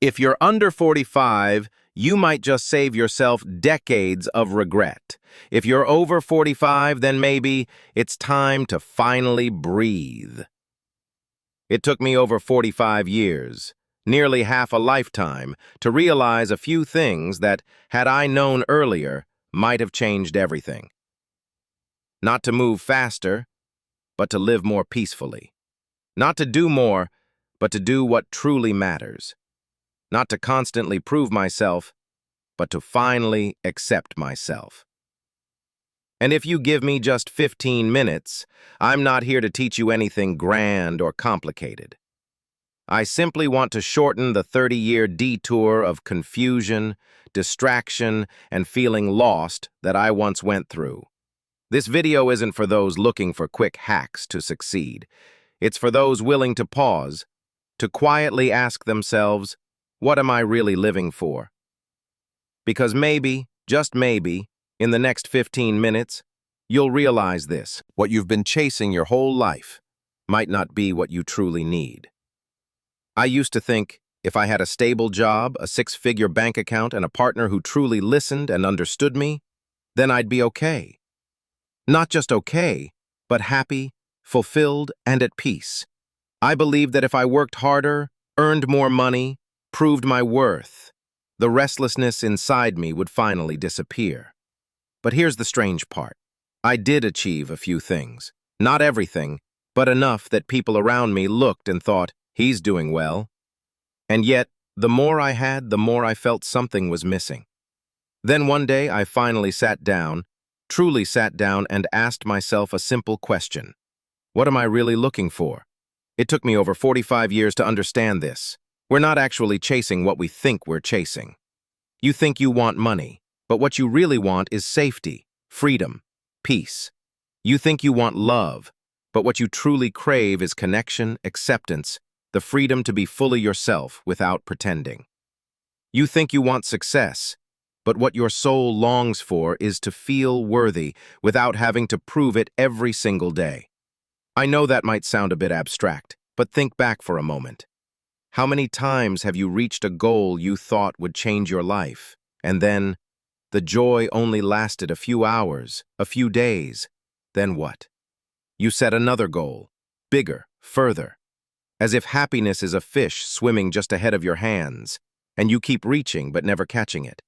If you're under 45, you might just save yourself decades of regret. If you're over 45, then maybe it's time to finally breathe. It took me over 45 years, nearly half a lifetime, to realize a few things that, had I known earlier, might have changed everything. Not to move faster, but to live more peacefully. Not to do more, but to do what truly matters. Not to constantly prove myself, but to finally accept myself. And if you give me just 15 minutes, I'm not here to teach you anything grand or complicated. I simply want to shorten the 30-year detour of confusion, distraction, and feeling lost that I once went through. This video isn't for those looking for quick hacks to succeed. It's for those willing to pause, to quietly ask themselves, what am I really living for? Because maybe, just maybe, in the next 15 minutes, you'll realize this. What you've been chasing your whole life might not be what you truly need. I used to think if I had a stable job, a six-figure bank account, and a partner who truly listened and understood me, then I'd be okay. Not just okay, but happy, fulfilled, and at peace. I believed that if I worked harder, earned more money, proved my worth, the restlessness inside me would finally disappear. But here's the strange part. I did achieve a few things. Not everything, but enough that people around me looked and thought, he's doing well. And yet, the more I had, the more I felt something was missing. Then one day, I finally truly sat down and asked myself a simple question. What am I really looking for? It took me over 45 years to understand this. We're not actually chasing what we think we're chasing. You think you want money, but what you really want is safety, freedom, peace. You think you want love, but what you truly crave is connection, acceptance, the freedom to be fully yourself without pretending. You think you want success, but what your soul longs for is to feel worthy without having to prove it every single day. I know that might sound a bit abstract, but think back for a moment. How many times have you reached a goal you thought would change your life, and then the joy only lasted a few hours, a few days? Then what? You set another goal, bigger, further, as if happiness is a fish swimming just ahead of your hands, and you keep reaching but never catching it.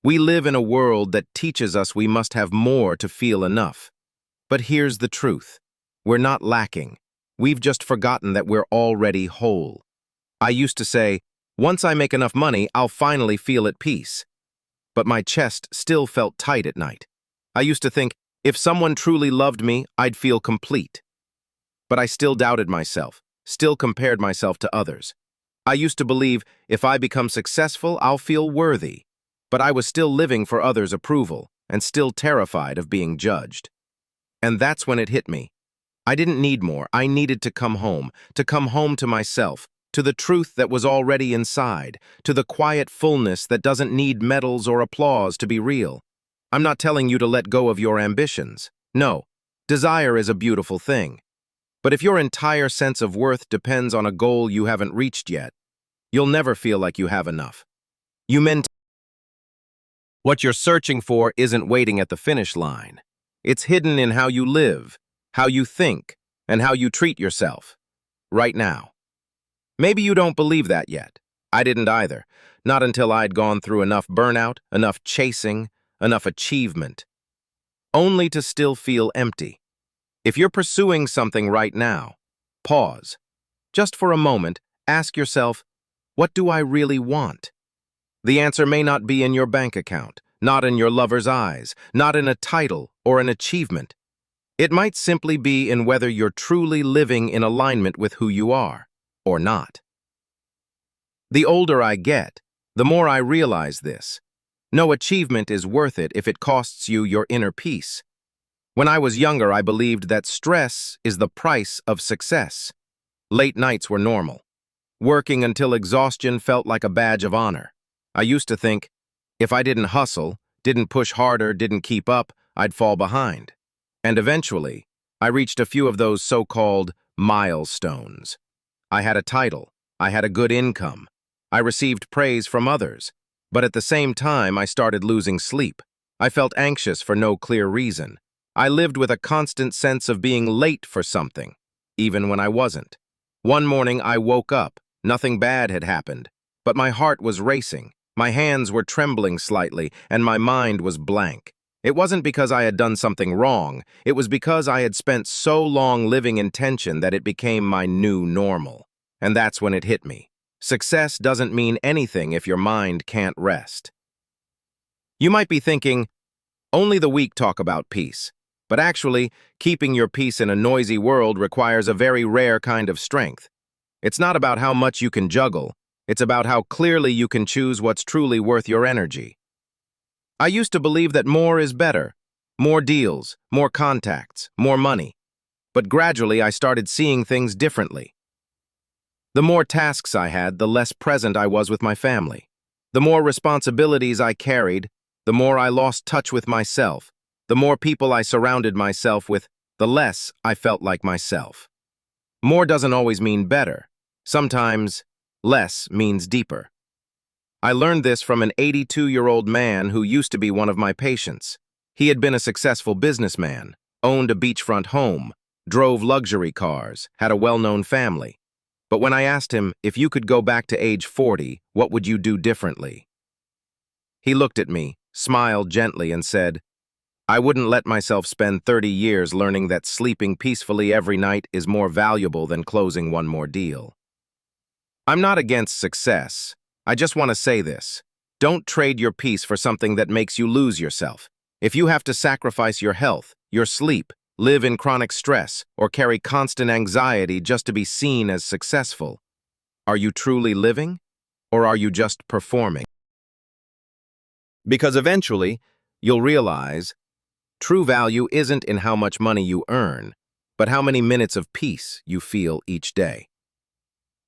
We live in a world that teaches us we must have more to feel enough. But here's the truth. We're not lacking. We've just forgotten that we're already whole. I used to say, once I make enough money, I'll finally feel at peace. But my chest still felt tight at night. I used to think, if someone truly loved me, I'd feel complete. But I still doubted myself, still compared myself to others. I used to believe, if I become successful, I'll feel worthy. But I was still living for others' approval, and still terrified of being judged. And that's when it hit me. I didn't need more. I needed to come home to myself, to the truth that was already inside, to the quiet fullness that doesn't need medals or applause to be real. I'm not telling you to let go of your ambitions. No, desire is a beautiful thing. But if your entire sense of worth depends on a goal you haven't reached yet, you'll never feel like you have enough. What you're searching for isn't waiting at the finish line. It's hidden in how you live, how you think, and how you treat yourself. Right now. Maybe you don't believe that yet. I didn't either. Not until I'd gone through enough burnout, enough chasing, enough achievement. Only to still feel empty. If you're pursuing something right now, pause. Just for a moment, ask yourself, what do I really want? The answer may not be in your bank account, not in your lover's eyes, not in a title or an achievement. It might simply be in whether you're truly living in alignment with who you are, or not. The older I get, the more I realize this. No achievement is worth it if it costs you your inner peace. When I was younger, I believed that stress is the price of success. Late nights were normal. Working until exhaustion felt like a badge of honor. I used to think, if I didn't hustle, didn't push harder, didn't keep up, I'd fall behind. And eventually, I reached a few of those so-called milestones. I had a title, I had a good income, I received praise from others, but at the same time I started losing sleep. I felt anxious for no clear reason. I lived with a constant sense of being late for something, even when I wasn't. One morning I woke up. Nothing bad had happened, but my heart was racing. My hands were trembling slightly, and my mind was blank. It wasn't because I had done something wrong. It was because I had spent so long living in tension that it became my new normal. And that's when it hit me. Success doesn't mean anything if your mind can't rest. You might be thinking, only the weak talk about peace. But actually, keeping your peace in a noisy world requires a very rare kind of strength. It's not about how much you can juggle. It's about how clearly you can choose what's truly worth your energy. I used to believe that more is better. More deals, more contacts, more money. But gradually I started seeing things differently. The more tasks I had, the less present I was with my family. The more responsibilities I carried, the more I lost touch with myself. The more people I surrounded myself with, the less I felt like myself. More doesn't always mean better. Sometimes, less means deeper. I learned this from an 82-year-old man who used to be one of my patients. He had been a successful businessman, owned a beachfront home, drove luxury cars, had a well-known family. But when I asked him, if you could go back to age 40, what would you do differently? He looked at me, smiled gently, and said, I wouldn't let myself spend 30 years learning that sleeping peacefully every night is more valuable than closing one more deal. I'm not against success. I just want to say this. Don't trade your peace for something that makes you lose yourself. If you have to sacrifice your health, your sleep, live in chronic stress, or carry constant anxiety just to be seen as successful, are you truly living, or are you just performing? Because eventually, you'll realize true value isn't in how much money you earn, but how many minutes of peace you feel each day.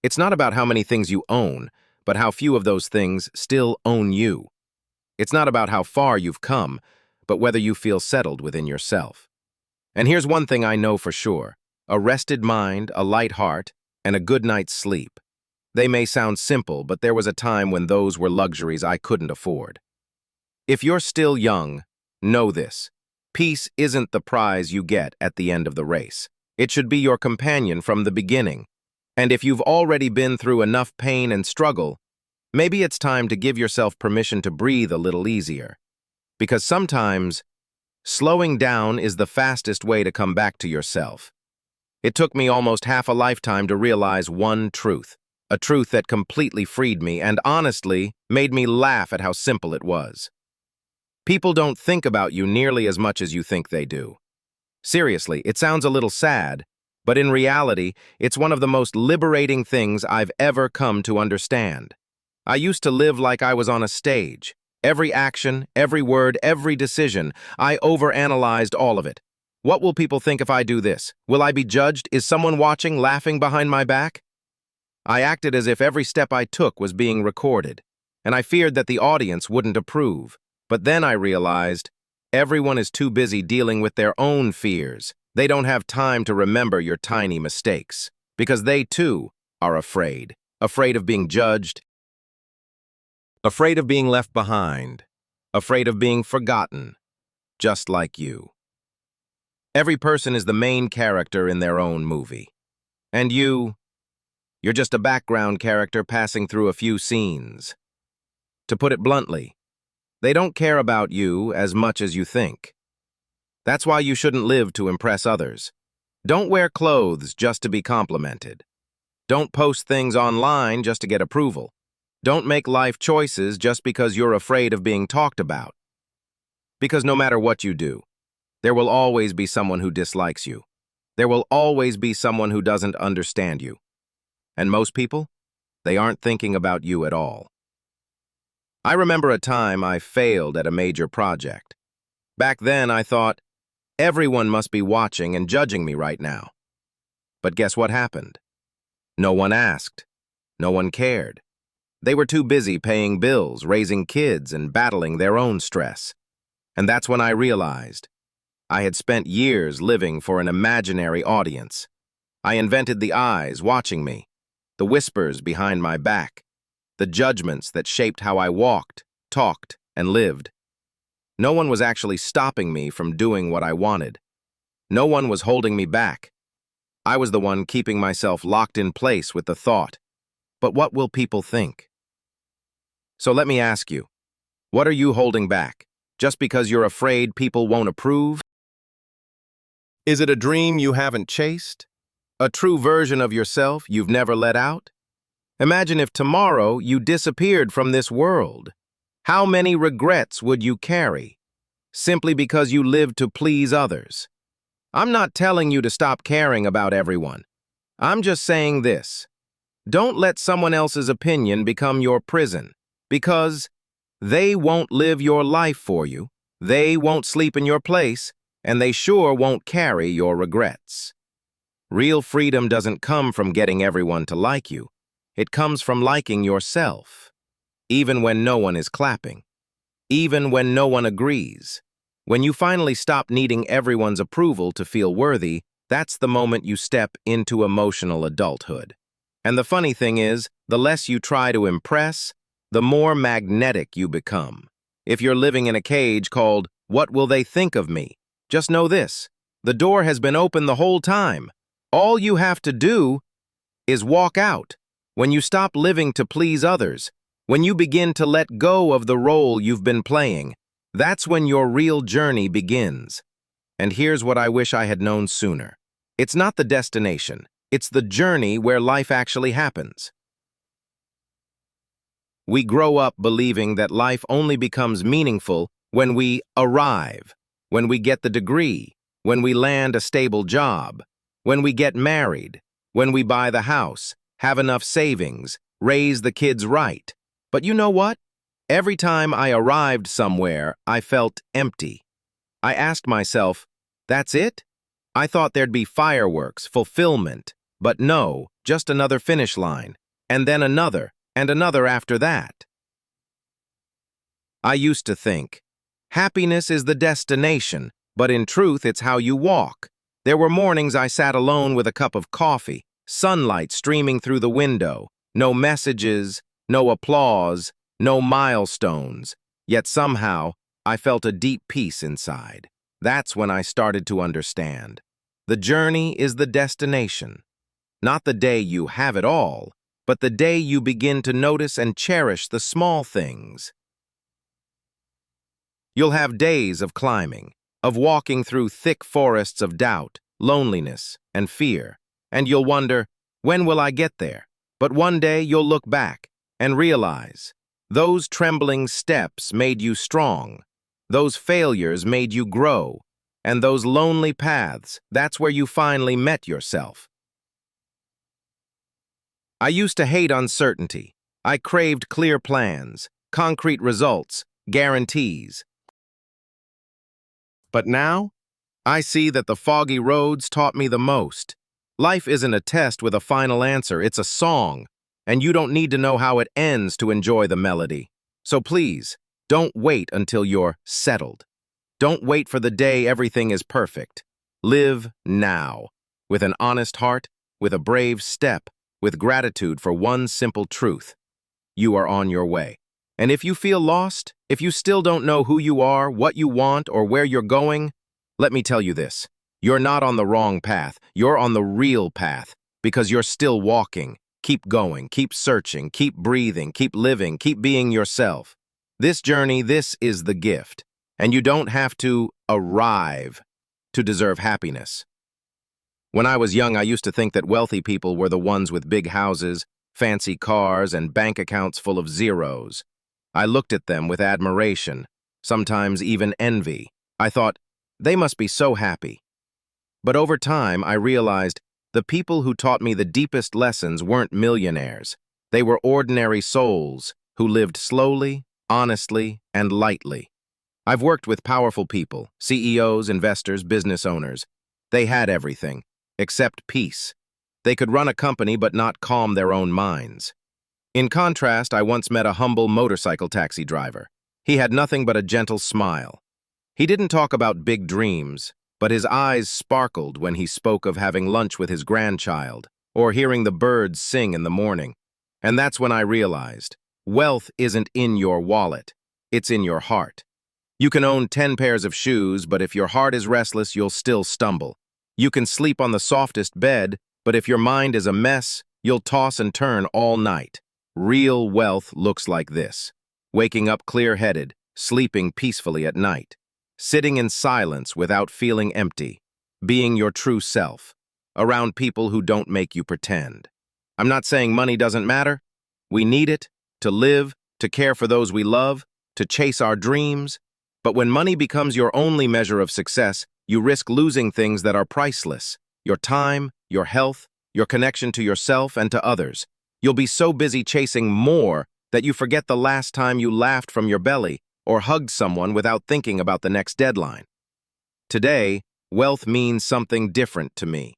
It's not about how many things you own, but how few of those things still own you. It's not about how far you've come, but whether you feel settled within yourself. And here's one thing I know for sure. A rested mind, a light heart, and a good night's sleep. They may sound simple, but there was a time when those were luxuries I couldn't afford. If you're still young, know this. Peace isn't the prize you get at the end of the race. It should be your companion from the beginning. And if you've already been through enough pain and struggle, maybe it's time to give yourself permission to breathe a little easier. Because sometimes, slowing down is the fastest way to come back to yourself. It took me almost half a lifetime to realize one truth, a truth that completely freed me and honestly made me laugh at how simple it was. People don't think about you nearly as much as you think they do. Seriously, it sounds a little sad, but in reality, it's one of the most liberating things I've ever come to understand. I used to live like I was on a stage. Every action, every word, every decision, I overanalyzed all of it. What will people think if I do this? Will I be judged? Is someone watching, laughing behind my back? I acted as if every step I took was being recorded, and I feared that the audience wouldn't approve. But then I realized, everyone is too busy dealing with their own fears. They don't have time to remember your tiny mistakes, because they too are afraid. Afraid of being judged, afraid of being left behind, afraid of being forgotten, just like you. Every person is the main character in their own movie. And you're just a background character passing through a few scenes. To put it bluntly, they don't care about you as much as you think. That's why you shouldn't live to impress others. Don't wear clothes just to be complimented. Don't post things online just to get approval. Don't make life choices just because you're afraid of being talked about. Because no matter what you do, there will always be someone who dislikes you. There will always be someone who doesn't understand you. And most people, they aren't thinking about you at all. I remember a time I failed at a major project. Back then, I thought, everyone must be watching and judging me right now. But guess what happened? No one asked. No one cared. They were too busy paying bills, raising kids, and battling their own stress. And that's when I realized I had spent years living for an imaginary audience. I invented the eyes watching me, the whispers behind my back, the judgments that shaped how I walked, talked, and lived. No one was actually stopping me from doing what I wanted. No one was holding me back. I was the one keeping myself locked in place with the thought, but what will people think? So let me ask you, what are you holding back? Just because you're afraid people won't approve? Is it a dream you haven't chased? A true version of yourself you've never let out? Imagine if tomorrow you disappeared from this world. How many regrets would you carry? Simply because you lived to please others. I'm not telling you to stop caring about everyone. I'm just saying this. Don't let someone else's opinion become your prison, because they won't live your life for you, they won't sleep in your place, and they sure won't carry your regrets. Real freedom doesn't come from getting everyone to like you. It comes from liking yourself, even when no one is clapping, even when no one agrees. When you finally stop needing everyone's approval to feel worthy, that's the moment you step into emotional adulthood. And the funny thing is, the less you try to impress, the more magnetic you become. If you're living in a cage called, "What will they think of me?" just know this, the door has been open the whole time. All you have to do is walk out. When you stop living to please others, when you begin to let go of the role you've been playing, that's when your real journey begins. And here's what I wish I had known sooner. It's not the destination, it's the journey where life actually happens. We grow up believing that life only becomes meaningful when we arrive, when we get the degree, when we land a stable job, when we get married, when we buy the house, have enough savings, raise the kids right. But you know what? Every time I arrived somewhere, I felt empty. I asked myself, that's it? I thought there'd be fireworks, fulfillment, but no, just another finish line, and then another, and another after that. I used to think, happiness is the destination, but in truth it's how you walk. There were mornings I sat alone with a cup of coffee, sunlight streaming through the window, no messages, no applause, no milestones, yet somehow I felt a deep peace inside. That's when I started to understand. The journey is the destination, not the day you have it all, but the day you begin to notice and cherish the small things. You'll have days of climbing, of walking through thick forests of doubt, loneliness, and fear, and you'll wonder, when will I get there? But one day you'll look back and realize, those trembling steps made you strong, those failures made you grow, and those lonely paths, that's where you finally met yourself. I used to hate uncertainty. I craved clear plans, concrete results, guarantees. But now, I see that the foggy roads taught me the most. Life isn't a test with a final answer, it's a song, and you don't need to know how it ends to enjoy the melody. So please, don't wait until you're settled. Don't wait for the day everything is perfect. Live now, with an honest heart, with a brave step, with gratitude for one simple truth. You are on your way. And if you feel lost, if you still don't know who you are, what you want, or where you're going, let me tell you this. You're not on the wrong path. You're on the real path, because you're still walking. Keep going, keep searching, keep breathing, keep living, keep being yourself. This journey, this is the gift. And you don't have to arrive to deserve happiness. When I was young, I used to think that wealthy people were the ones with big houses, fancy cars, and bank accounts full of zeros. I looked at them with admiration, sometimes even envy. I thought, they must be so happy. But over time, I realized the people who taught me the deepest lessons weren't millionaires. They were ordinary souls who lived slowly, honestly, and lightly. I've worked with powerful people, CEOs, investors, business owners. They had everything, except peace. They could run a company but not calm their own minds. In contrast, I once met a humble motorcycle taxi driver. He had nothing but a gentle smile. He didn't talk about big dreams, but his eyes sparkled when he spoke of having lunch with his grandchild or hearing the birds sing in the morning. And that's when I realized, Wealth isn't in your wallet. It's in your heart. You can own 10 pairs of shoes, but if your heart is restless, you'll still stumble. You can sleep on the softest bed, but if your mind is a mess, you'll toss and turn all night. Real wealth looks like this: waking up clear-headed, sleeping peacefully at night, sitting in silence without feeling empty, being your true self, around people who don't make you pretend. I'm not saying money doesn't matter. We need it to live, to care for those we love, to chase our dreams. But when money becomes your only measure of success, you risk losing things that are priceless: your time, your health, your connection to yourself and to others. You'll be so busy chasing more that you forget the last time you laughed from your belly or hugged someone without thinking about the next deadline. Today, wealth means something different to me.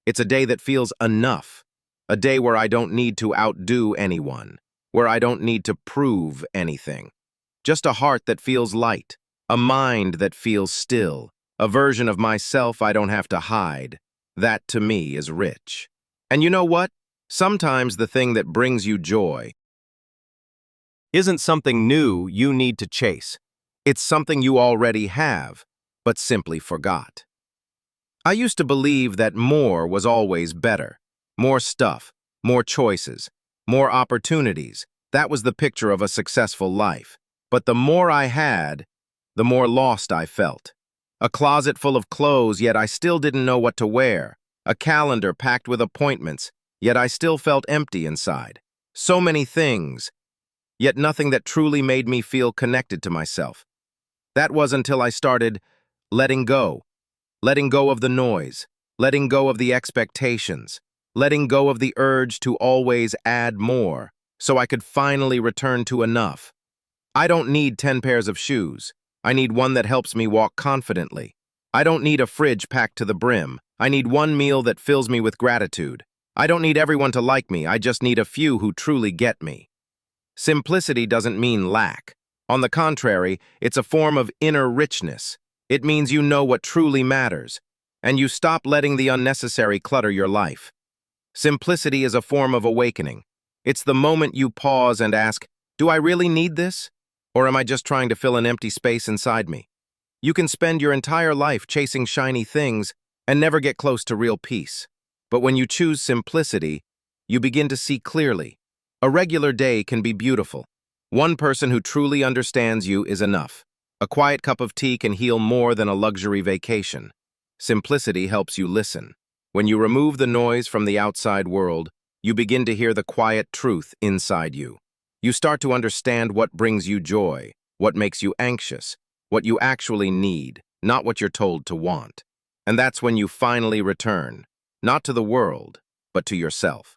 It's a day that feels enough, a day where I don't need to outdo anyone, where I don't need to prove anything. Just a heart that feels light, a mind that feels still, a version of myself I don't have to hide. That, to me, is rich. And you know what? Sometimes the thing that brings you joy isn't something new you need to chase. It's something you already have, but simply forgot. I used to believe that more was always better. More stuff, more choices, more opportunities. That was the picture of a successful life. But the more I had, the more lost I felt. A closet full of clothes, yet I still didn't know what to wear. A calendar packed with appointments, yet I still felt empty inside. So many things, yet nothing that truly made me feel connected to myself. That was until I started letting go of the noise, letting go of the expectations, letting go of the urge to always add more, so I could finally return to enough. I don't need 10 pairs of shoes. I need one that helps me walk confidently. I don't need a fridge packed to the brim. I need one meal that fills me with gratitude. I don't need everyone to like me. I just need a few who truly get me. Simplicity doesn't mean lack. On the contrary, it's a form of inner richness. It means you know what truly matters, and you stop letting the unnecessary clutter your life. Simplicity is a form of awakening. It's the moment you pause and ask, do I really need this? Or am I just trying to fill an empty space inside me? You can spend your entire life chasing shiny things and never get close to real peace. But when you choose simplicity, you begin to see clearly. A regular day can be beautiful. One person who truly understands you is enough. A quiet cup of tea can heal more than a luxury vacation. Simplicity helps you listen. When you remove the noise from the outside world, you begin to hear the quiet truth inside you. You start to understand what brings you joy, what makes you anxious, what you actually need, not what you're told to want. And that's when you finally return, not to the world, but to yourself.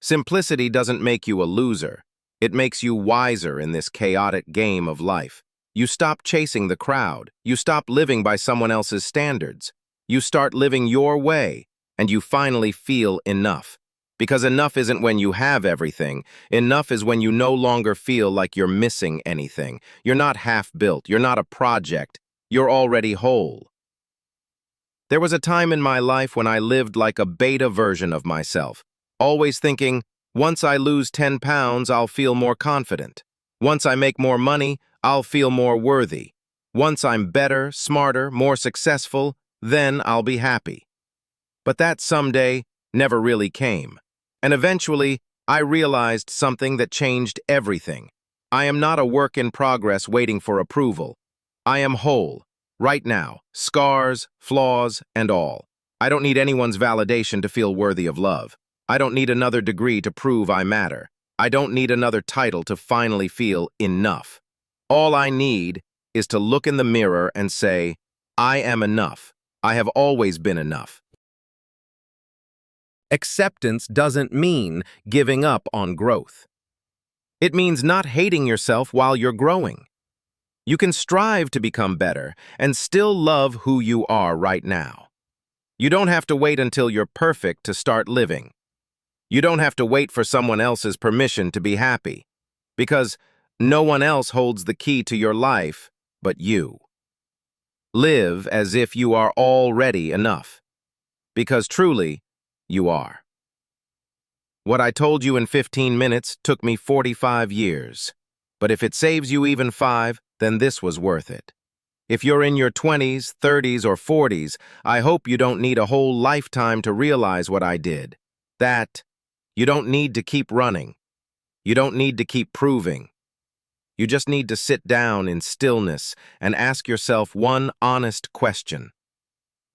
Simplicity doesn't make you a loser. It makes you wiser in this chaotic game of life. You stop chasing the crowd. You stop living by someone else's standards. You start living your way, and you finally feel enough. Because enough isn't when you have everything. Enough is when you no longer feel like you're missing anything. You're not half-built. You're not a project. You're already whole. There was a time in my life when I lived like a beta version of myself, always thinking, once I lose 10 pounds, I'll feel more confident. Once I make more money, I'll feel more worthy. Once I'm better, smarter, more successful, then I'll be happy. But that someday never really came. And eventually, I realized something that changed everything. I am not a work in progress waiting for approval. I am whole, right now, scars, flaws, and all. I don't need anyone's validation to feel worthy of love. I don't need another degree to prove I matter. I don't need another title to finally feel enough. All I need is to look in the mirror and say, I am enough. I have always been enough. Acceptance doesn't mean giving up on growth. It means not hating yourself while you're growing. You can strive to become better and still love who you are right now. You don't have to wait until you're perfect to start living. You don't have to wait for someone else's permission to be happy, because no one else holds the key to your life but you. Live as if you are already enough, because truly, you are. What I told you in 15 minutes took me 45 years. But if it saves you even 5, then this was worth it. If you're in your 20s, 30s, or 40s, I hope you don't need a whole lifetime to realize what I did. That you don't need to keep running. You don't need to keep proving. You just need to sit down in stillness and ask yourself one honest question.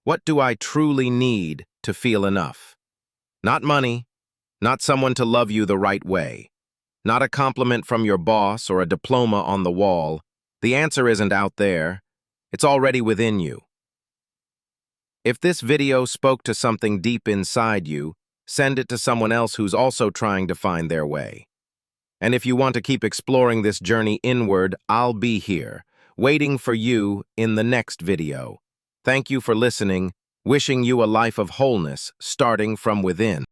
What do I truly need to feel enough? Not money, not someone to love you the right way, not a compliment from your boss or a diploma on the wall. The answer isn't out there. It's already within you. If this video spoke to something deep inside you, send it to someone else who's also trying to find their way. And if you want to keep exploring this journey inward, I'll be here, waiting for you in the next video. Thank you for listening, wishing you a life of wholeness starting from within.